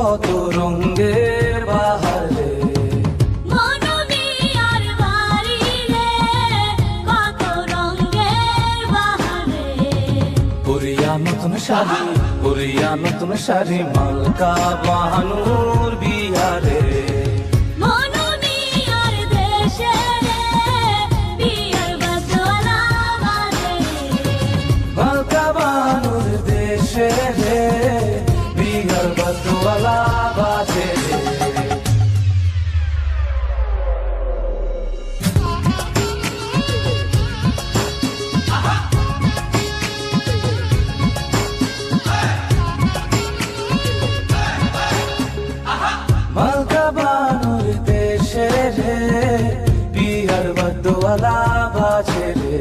কত রঙের বাহার রে। মনোমিয়ার বাড়ি রে, কত রঙের বাহার রে। পরিয়া নতুন শাড়ি, পরিয়া নতুন শাড়ি, মালকা বাহানুর বিহারে। মনোমিয়ার দেশে রে, বিয়ার বাজওয়ালা বাজে। মালকা বাহানুর দেশে রে, বিহার বাজওয়ালা বাজে রে। মালকা বাহানুর দেশে রে, বিহার বাজওয়ালা বাজে রে।